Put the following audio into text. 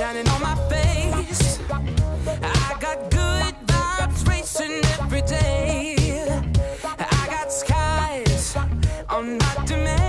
shining on my face. I got good vibes racing every day. I got skies on my demand.